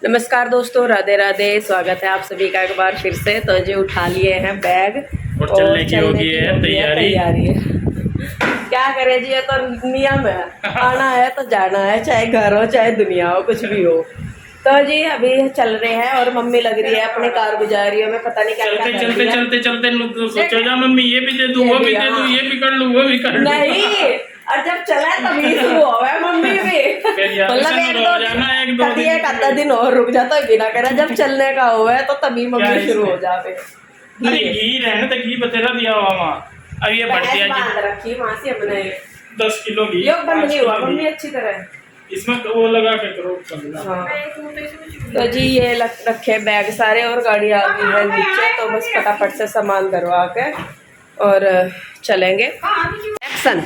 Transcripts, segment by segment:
नमस्कार दोस्तों, राधे राधे। स्वागत है आप सभी का एक बार फिर से। तो जी उठा लिए हैं बैग और चलने की होगी है तैयारी है। क्या करें जी, ये तो नियम है। आना है तो जाना है, चाहे घर हो चाहे दुनिया हो, कुछ भी हो। तो जी अभी चल रहे हैं और मम्मी लग रही है अपने कार गुजारी में, पता नहीं क्या चलते चलते चलते चलते लोग सोचो जा मम्मी ये भी दे दूं, वो भी दे दूं, ये भी कर लूं, वो भी कर लूं। नहीं, और जब चला तभी शुरू हुआ है मम्मी भी। मतलब एक आधा दिन और रुक जाता है बिना करे, जब चलने का हुआ है तो तभी मम्मी शुरू हो जाते। अरे घी रहने तो घी बतेरा दिया हुआ वहाँ। अब ये बढ़ती है रखी वहां से हमने 10 किलो घी। योग बंद नहीं हुआ मम्मी अच्छी तरह। इसमें वो लगा के करो। हाँ। तो जी ये रखे बैग सारे और गाड़ी आ गई है नीचे, तो बस फटाफट से सामान धरवा के और चलेंगे। एक्शन।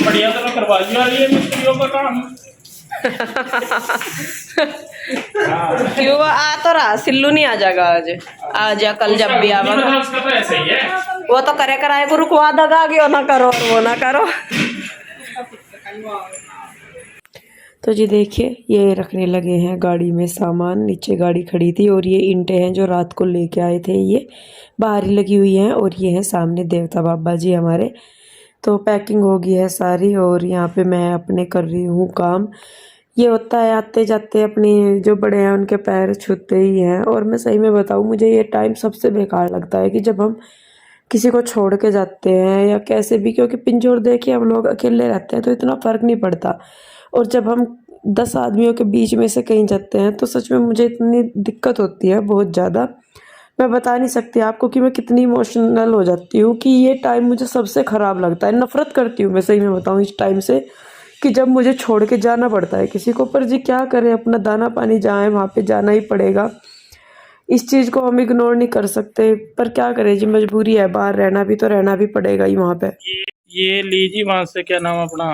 बढ़िया तरह करवा दिया ये मिस्त्रियों का काम। क्यों आ तो रहा, सिल्लू नहीं आ जाएगा आज या कल जब भी आवेगा। उसका तो ऐसे ही है, वो तो करे कराए को रुकवा देगा कि वो ना करो वो ना करो। तो जी देखिए ये रखने लगे हैं गाड़ी में सामान। नीचे गाड़ी खड़ी थी और ये ईंटें हैं जो रात को लेके आए थे, ये बाहर ही लगी हुई हैं। और ये है सामने देवता बाबा जी हमारे। तो पैकिंग हो गई है सारी और यहाँ पे मैं अपने कर रही हूँ काम। ये होता है आते जाते अपने जो बड़े हैं उनके पैर छूते ही हैं। और मैं सही में बताऊँ, मुझे ये टाइम सबसे बेकार लगता है कि जब हम किसी को छोड़ के जाते हैं या कैसे भी, क्योंकि पिंजौर देखिए हम लोग अकेले रहते हैं तो इतना फ़र्क नहीं पड़ता। और जब हम 10 आदमियों के बीच में से कहीं जाते हैं तो सच में मुझे इतनी दिक्कत होती है, बहुत ज़्यादा। मैं बता नहीं सकती आपको कि मैं कितनी इमोशनल हो जाती हूँ कि ये टाइम मुझे सबसे ख़राब लगता है। नफ़रत करती हूँ मैं सही में बताऊँ इस टाइम से, कि जब मुझे छोड़ के जाना पड़ता है किसी को। पर जी क्या करें, अपना दाना पानी जहाँ है वहाँ पे जाना ही पड़ेगा। इस चीज़ को हम इग्नोर नहीं कर सकते, पर क्या करें जी, मजबूरी है। बाहर रहना भी तो रहना भी पड़ेगा ही वहाँ पे। ये लीजिए वहां से, क्या नाम अपना,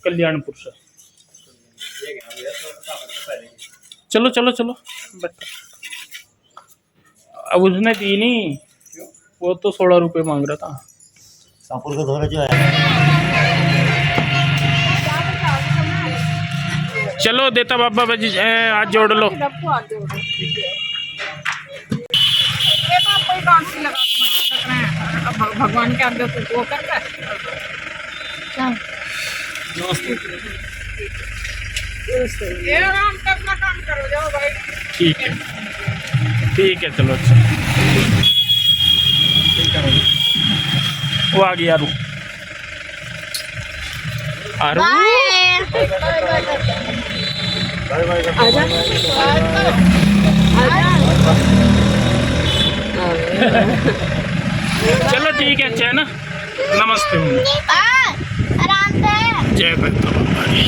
कल्याणपुर से। चलो चलो चलो। अब उसने दी नहीं, वो तो 16 रुपये मांग रहा था। सापुर का दौरा जो है। चलो देता बाबा बजी हाथ जोड़ लो। भगवान के आगे वो करता है। आराम से अपना काम करो, जाओ भाई। ठीक है चलो। अच्छा वो आ गया आरू। आरू आजा चलो ठीक है, अच्छा है ना। नमस्ते। आराम से। जय भक्त बाबा की।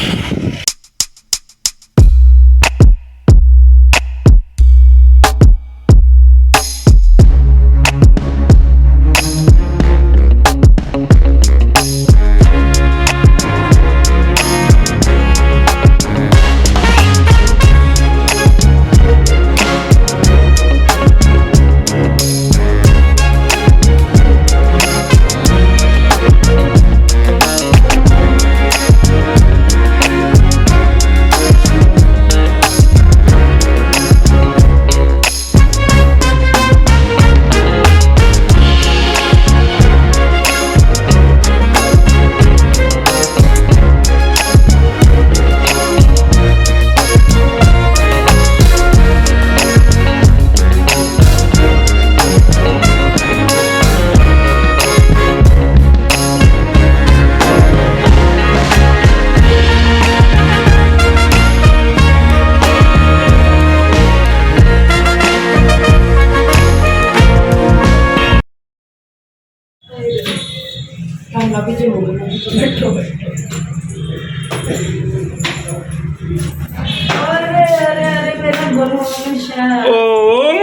अभी जो बैठो अरे अरे अरे मेरा गुरु ओम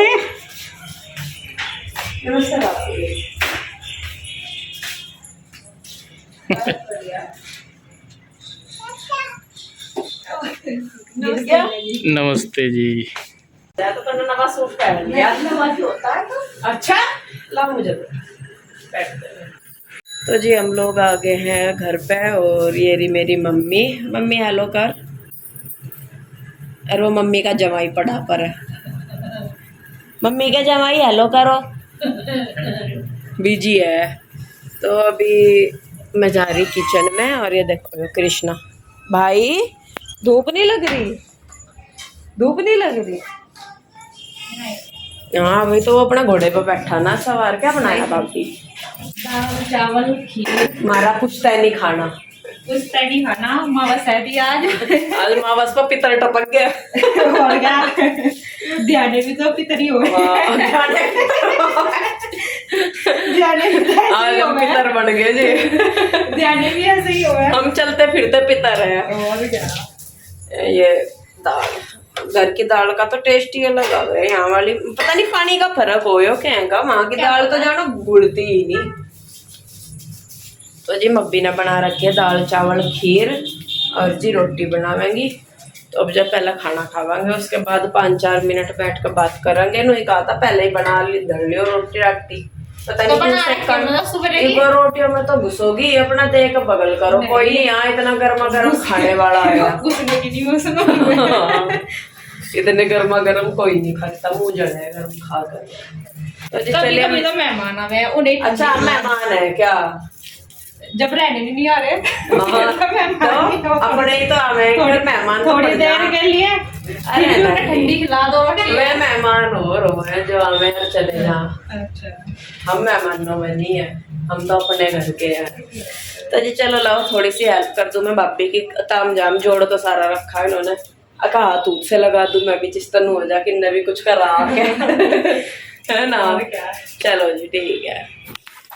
नमस्ते जी। तो नवा सूट पहन लिया होता है तो अच्छा ला मुझे बैठ तो जी हम लोग आ गए हैं घर पे और ये रही मेरी मम्मी। मम्मी हेलो कर। और वो मम्मी का जमाई पड़ा पर है। मम्मी का जमाई हेलो करो। बिजी है। तो अभी मैं जा रही किचन में और ये देखो ये कृष्णा भाई। धूप नहीं लग रही? धूप नहीं लग रही? हाँ भाई, तो वो अपना घोड़े पे बैठा ना सवार। क्या बनाया भाभी? दाल चावल खीर। हमारा कुछ तय नहीं खाना। कुछ तैयारी खाना अमावस है थी आज। आज अमावस पर पितर टपक गया। और क्या ध्याने भी तो पितरी हो गए। ध्याने भी तो ऐसे आज ही हो हम गए। पितर बन गए जी। ध्याने भी ऐसे ही हो गए। हम चलते फिरते पितर है। और क्या। ये दाल, घर की दाल का तो टेस्ट ही अलग आ गया। यहाँ वाली पता नहीं पानी का फर्क हो क्या का। वहां की दाल तो जानो गुड़ती ही नहीं। तो जी मम्मी ने बना रखी है दाल चावल खीर और जी रोटी बनावेंगी। तो अब जब पहले खाना खावांगे उसके बाद 5-4 मिनट बैठ कर बात करेंगे। नहीं कहा था पहले ही बना ली धर लियो रोटी राटी। पता तो नहीं बना किससे रखी है, मतलब सुबह एक बार रोटियों में तो घुसोगी अपना देख बगल करो। कोई नहीं यहाँ इतना गर्मा गर्म खाने वाला आएगा। घुसने की नहीं घुसना। इतने गर्मा गर्म कोई नहीं खाता। मुंह जड़े गर्म खा कर। तो जी कभी चलिए। कभी तो मेहमान आ गए उन्हें। अच्छा मेहमान है क्या? जब रहने भी नहीं आ रहे। तो अपने ही तो आवे फिर मेहमान तो थोड़ी पड़ देर जा। के लिए अरे फिर भी उन्हें नहीं। ठंडी खिला दो रोटी। वे मेहमान हो रो है जो आवे और चले जा। अच्छा। हम मेहमानों में नहीं है, हम तो अपने घर के हैं। तो जी चलो लाओ थोड़ी सी हेल्प कर दूं मैं। भाभी की ताम जाम जोड़ तो सारा रखा है इन्होंने। अका हाथ ऊथ से लगा दूं मैं भी जिस तरह हो जा कि भी कुछ करा के। है ना? चलो जी ठीक है।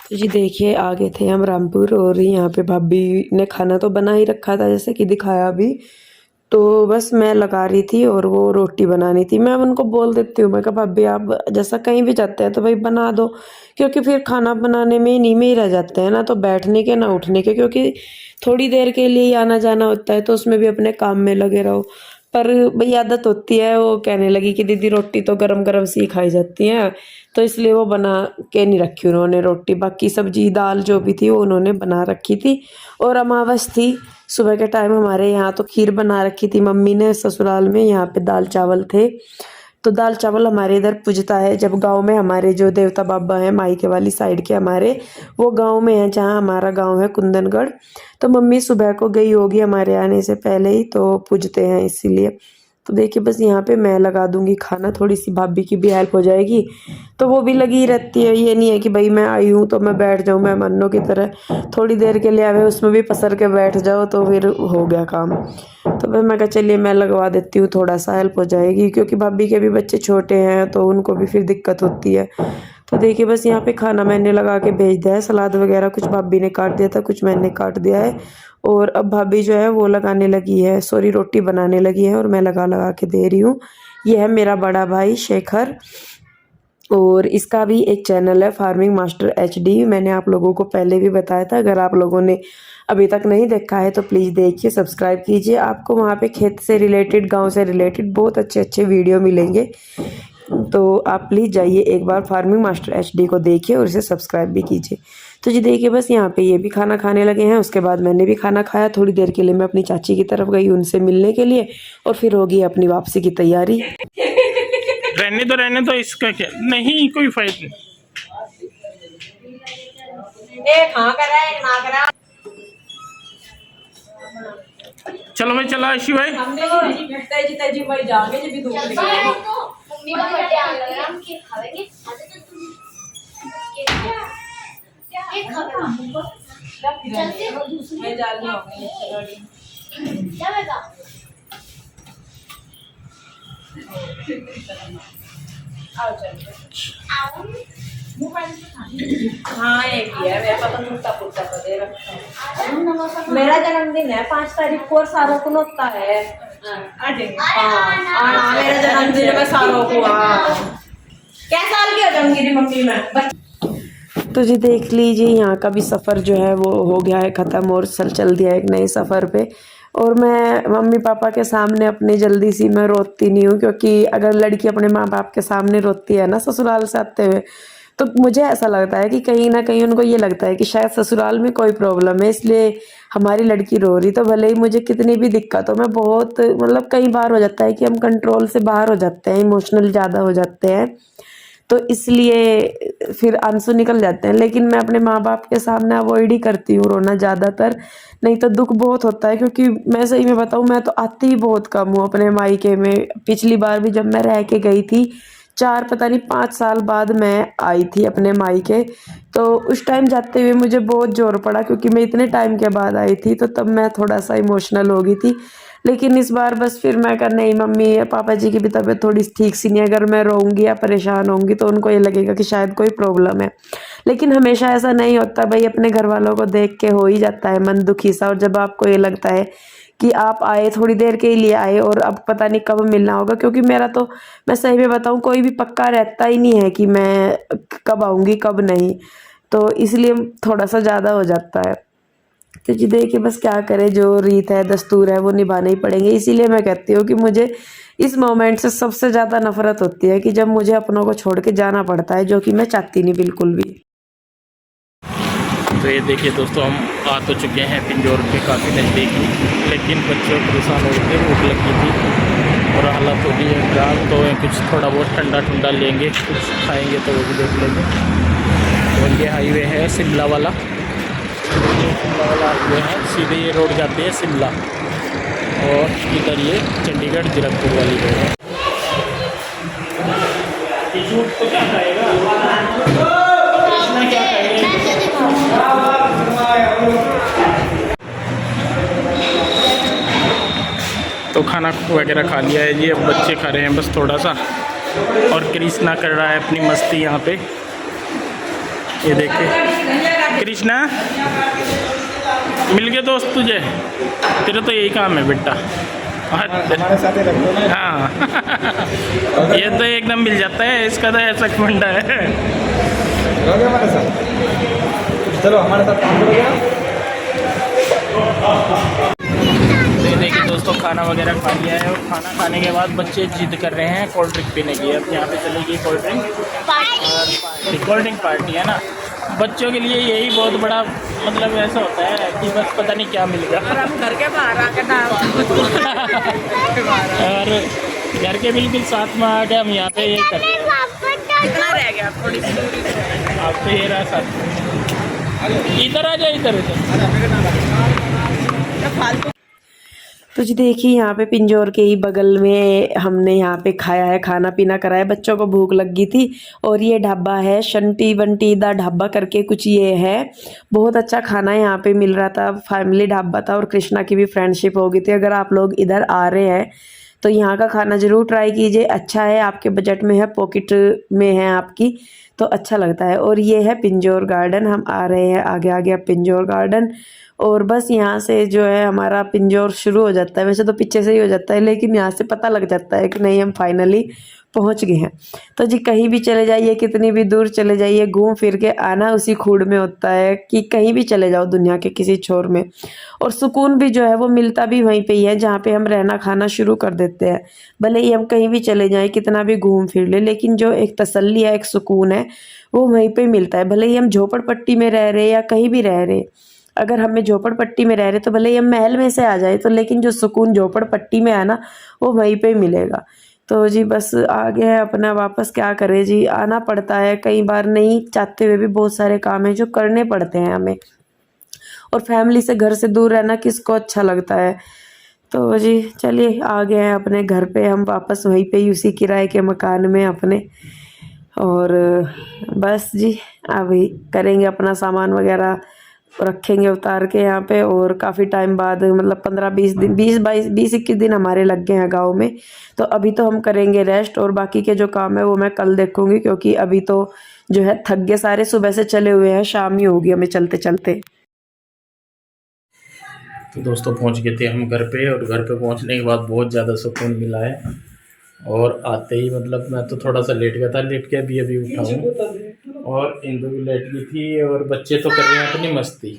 तो जी देखिए आ गए थे हम रामपुर और यहाँ पे भाभी ने खाना तो बना ही रखा था जैसे कि दिखाया अभी। तो बस मैं लगा रही थी और वो रोटी बनानी थी। मैं उनको बोल देती हूँ, मैं कहा भाभी आप जैसा कहीं भी जाते हैं तो भाई बना दो, क्योंकि फिर खाना बनाने में इन्हीं में ही रह जाते हैं ना, तो बैठने के ना उठने के, क्योंकि थोड़ी देर के लिए ही आना जाना होता है तो उसमें भी अपने काम में लगे रहो। पर भाई आदत होती है। वो कहने लगी कि दीदी रोटी तो गरम गरम सी खाई जाती है, तो इसलिए वो बना के नहीं रखी उन्होंने रोटी। बाकी सब्जी दाल जो भी थी वो उन्होंने बना रखी थी। और अमावस थी सुबह के टाइम हमारे यहाँ, तो खीर बना रखी थी मम्मी ने ससुराल में। यहाँ पे दाल चावल थे। तो दाल चावल हमारे इधर पूजता है जब गांव में हमारे जो देवता बाबा हैं मायके वाली साइड के हमारे, वो गांव में है जहां हमारा गांव है कुंदनगढ़। तो मम्मी सुबह को गई होगी हमारे आने से पहले ही, तो पूजते हैं इसीलिए। तो देखिए बस यहाँ पे मैं लगा दूंगी खाना, थोड़ी सी भाभी की भी हेल्प हो जाएगी। तो वो भी लगी रहती है। ये नहीं है कि भाई मैं आई हूँ तो मैं बैठ जाऊँ मेहमानों की तरह। थोड़ी देर के लिए आवे उसमें भी पसर के बैठ जाओ तो फिर हो गया काम। तो फिर मैं कहा चलिए मैं लगवा देती हूँ, थोड़ा सा हेल्प हो जाएगी, क्योंकि भाभी के भी बच्चे छोटे हैं तो उनको भी फिर दिक्कत होती है। तो देखिए बस यहाँ पे खाना मैंने लगा के भेज दिया है। सलाद वगैरह कुछ भाभी ने काट दिया था, कुछ मैंने काट दिया है। और अब भाभी जो है वो लगाने लगी है, सॉरी रोटी बनाने लगी है और मैं लगा लगा के दे रही हूँ। ये है मेरा बड़ा भाई शेखर और इसका भी एक चैनल है फार्मिंग मास्टर HD। मैंने आप लोगों को पहले भी बताया था। अगर आप लोगों ने अभी तक नहीं देखा है तो प्लीज़ देखिए, सब्सक्राइब कीजिए। आपको वहाँ पे खेत से रिलेटेड गांव से रिलेटेड बहुत अच्छे अच्छे वीडियो मिलेंगे। तो आप प्लीज़ जाइए एक बार फार्मिंग मास्टर HD को देखिए और इसे सब्सक्राइब भी कीजिए। तो जी देखिए बस यहाँ पे ये भी खाना खाने लगे हैं। उसके बाद मैंने भी खाना खाया। थोड़ी देर के लिए मैं अपनी चाची की तरफ गई उनसे मिलने के लिए और फिर होगी अपनी वापसी की तैयारी। रहने दो इसका क्या नहीं कोई फायदा नहीं। चलो भाई चला आशी भाई। मम्मी का बर्थडे आने लगा, हम केक खाएंगे। केक खाएंगे। चलते हो दूसरी जाएगा। आओ हाँ एक ही है, मेरे पास तो टूटा फूटा तो दे रखा है। मेरा जन्मदिन है 5 तारीख को और सारों को होता है। हाँ मेरा जन्मदिन में सारों को। क्या साल की हो जाऊंगी मम्मी मैं। तो जी देख लीजिए यहाँ का भी सफ़र जो है वो हो गया है ख़त्म और चल दिया एक नए सफ़र पे। और मैं मम्मी पापा के सामने अपने जल्दी सी मैं रोती नहीं हूँ, क्योंकि अगर लड़की अपने माँ बाप के सामने रोती है ना ससुराल से आते हुए, तो मुझे ऐसा लगता है कि कहीं ना कहीं उनको ये लगता है कि शायद ससुराल में कोई प्रॉब्लम है, इसलिए हमारी लड़की रो रही। तो भले ही मुझे कितनी भी दिक्कत हो, मैं बहुत मतलब कई बार हो जाता है कि हम कंट्रोल से बाहर हो जाते हैं, इमोशनल ज़्यादा हो जाते हैं, तो इसलिए फिर आंसू निकल जाते हैं। लेकिन मैं अपने माँ बाप के सामने अवॉइड ही करती हूँ रोना ज़्यादातर, नहीं तो दुख बहुत होता है। क्योंकि मैं सही में बताऊँ, मैं तो आती ही बहुत कम हूँ अपने मायके में। पिछली बार भी जब मैं रह के गई थी, 4 पता नहीं 5 साल बाद मैं आई थी अपने मायके, तो उस टाइम जाते हुए मुझे बहुत ज़ोर पड़ा, क्योंकि मैं इतने टाइम के बाद आई थी, तो तब मैं थोड़ा सा इमोशनल हो गई थी। लेकिन इस बार बस फिर मैं कहा नहीं, मम्मी पापा जी की भी तबीयत थोड़ी ठीक सी नहीं है, अगर मैं रोऊंगी या परेशान होंगी तो उनको ये लगेगा कि शायद कोई प्रॉब्लम है। लेकिन हमेशा ऐसा नहीं होता भाई, अपने घर वालों को देख के हो ही जाता है मन दुखी सा। और जब आपको ये लगता है कि आप आए थोड़ी देर के लिए आए और अब पता नहीं कब मिलना होगा, क्योंकि मेरा तो, मैं सही में बताऊं, कोई भी पक्का रहता ही नहीं है कि मैं कब आऊँगी कब नहीं, तो इसलिए थोड़ा सा ज़्यादा हो जाता है। तो जी देखिए, बस क्या करें, जो रीत है दस्तूर है वो निभाने ही पड़ेंगे। इसीलिए मैं कहती हूँ कि मुझे इस मोमेंट से सबसे ज़्यादा नफरत होती है कि जब मुझे अपनों को छोड़ के जाना पड़ता है, जो कि मैं चाहती नहीं बिल्कुल भी। तो ये देखिए दोस्तों, हम आ तो चुके हैं पिंजौर के काफ़ी नज़दीक ही, लेकिन बच्चे परेशान हो गए, भूख लगी थी और हालत हो गई है खराब। तो कुछ थोड़ा बहुत ठंडा ठंडा लेंगे, कुछ खाएंगे तो वो भी देख लेंगे। और ये हाईवे है शिमला वाला, हाईवे है, सीधे ये रोड जाती है शिमला, और इधर ये चंडीगढ़ जीरकपुर वाली रोड है। तो क्या खाएगा? क्या तो खाना वगैरह खा लिया है जी, अब बच्चे खा रहे हैं बस थोड़ा सा, और कृष्णा कर रहा है अपनी मस्ती यहाँ पे। ये देखिए कृष्णा, मिल गया दोस्त तुझे, तेरा तो यही काम है बेटा। हमारे साथ ही रखो ना। हाँ ये तो एकदम मिल जाता है, इसका तो ऐसा फंडा है। रहोगे हमारे साथ? चलो हमारे साथ काम करोगे। देखिए दोस्तों, खाना वगैरह खा लिया है, और खाना खाने के बाद बच्चे जिद कर रहे हैं कोल्ड ड्रिंक पीने की। अब यहाँ पे चलेगी कोल्ड ड्रिंक, और कोल्ड ड्रिंक पार्टी है ना। बच्चों के लिए यही बहुत बड़ा मतलब ऐसा होता है कि बस पता नहीं क्या मिल गया। और हम घर के बाहर आकर और घर के बिल्कुल साथ में आ गए हम, यहाँ पे ये कर कितना रह गया, थोड़ी सी दूरी पे। आप तो ये रहा साथ, इधर आ जाए, इधर फालतू। तो जी देखिए, यहाँ पे पिंजौर के ही बगल में हमने यहाँ पे खाया है, खाना पीना कराया, बच्चों को भूख लगी थी। और ये ढाबा है शंटी बंटी दा ढाबा करके कुछ ये है, बहुत अच्छा खाना यहाँ पे मिल रहा था, फैमिली ढाबा था, और कृष्णा की भी फ्रेंडशिप हो गई थी। अगर आप लोग इधर आ रहे हैं तो यहाँ का खाना ज़रूर ट्राई कीजिए, अच्छा है, आपके बजट में है, पॉकेट में है आपकी, तो अच्छा लगता है। और ये है पिंजौर गार्डन, हम आ रहे हैं आगे आगे अब पिंजौर गार्डन, और बस यहाँ से जो है हमारा पिंजौर शुरू हो जाता है। वैसे तो पीछे से ही हो जाता है, लेकिन यहाँ से पता लग जाता है कि नहीं हम फाइनली पहुँच गए हैं। तो जी कहीं भी चले जाइए, कितनी भी दूर चले जाइए, घूम फिर के आना उसी खूड़ में होता है कि कहीं भी चले जाओ दुनिया के किसी छोर में, और सुकून भी जो है वो मिलता भी वहीं पे ही है जहाँ पे हम रहना खाना शुरू कर देते हैं। भले ही हम कहीं भी चले जाएं, कितना भी घूम फिर ले, लेकिन जो एक तसल्ली है, एक सुकून है, वो वहीं पे मिलता है। भले ही हम झोपड़पट्टी में रह रहे या कहीं भी रह रहे, अगर हमें झोपड़पट्टी में रह रहे तो भले ही हम महल में से आ जाए, तो लेकिन जो सुकून झोपड़पट्टी में है ना, वो वहीं पे मिलेगा। तो जी बस आ गए हैं अपना वापस, क्या करें जी, आना पड़ता है कई बार, नहीं चाहते हुए भी बहुत सारे काम हैं जो करने पड़ते हैं हमें, और फैमिली से, घर से दूर रहना किसको अच्छा लगता है। तो जी चलिए आ गए हैं अपने घर पे हम वापस, वहीं पे ही उसी किराए के मकान में अपने, और बस जी अभी करेंगे अपना सामान वगैरह रखेंगे उतार के यहाँ पे। और काफ़ी टाइम बाद, मतलब 15-20 दिन, 20-21 दिन हमारे लग गए हैं गाँव में। तो अभी तो हम करेंगे रेस्ट, और बाकी के जो काम है वो मैं कल देखूँगी, क्योंकि अभी तो जो है थक गए सारे, सुबह से चले हुए हैं, शाम ही होगी हमें चलते चलते। तो दोस्तों पहुंच गए थे हम घर पे, और घर पे पहुंचने के बाद बहुत ज़्यादा सुकून मिला है। और आते ही मतलब मैं तो थोड़ा सा लेट गया था, लेट के अभी उठा हूँ, और इंदु भी लेट गई थी, और बच्चे तो कर रहे हैं अपनी मस्ती,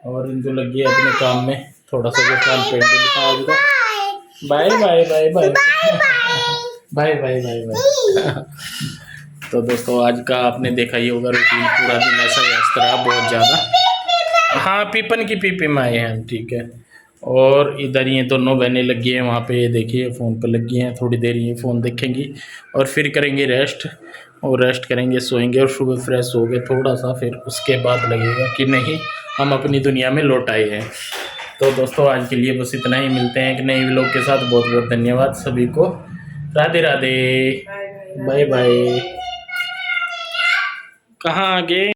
और इंदु लग गई अपने काम में, थोड़ा सा जो काम पेंटिंग था आज का। Bye bye bye bye bye bye bye bye. तो दोस्तों आज का आपने देखा ही होगा रूटीन, पूरा दिन ऐसा व्यस्त रहा बहुत ज़्यादा। हाँ पीपन की पीपी में आए हैं, ठीक है। और इधर ये दोनों बहनें लगी हैं वहाँ पे, ये देखिए फ़ोन पर लगी हैं, थोड़ी देर ये फ़ोन देखेंगी और फिर करेंगे रेस्ट, और रेस्ट करेंगे, सोएंगे और सुबह फ्रेश हो गए थोड़ा सा, फिर उसके बाद लगेगा कि नहीं हम अपनी दुनिया में लौट आए हैं। तो दोस्तों आज के लिए बस इतना ही, मिलते हैं एक नए व्लॉग के साथ। बहुत बहुत धन्यवाद सभी को, राधे राधे, बाय बाय। कहाँ आगे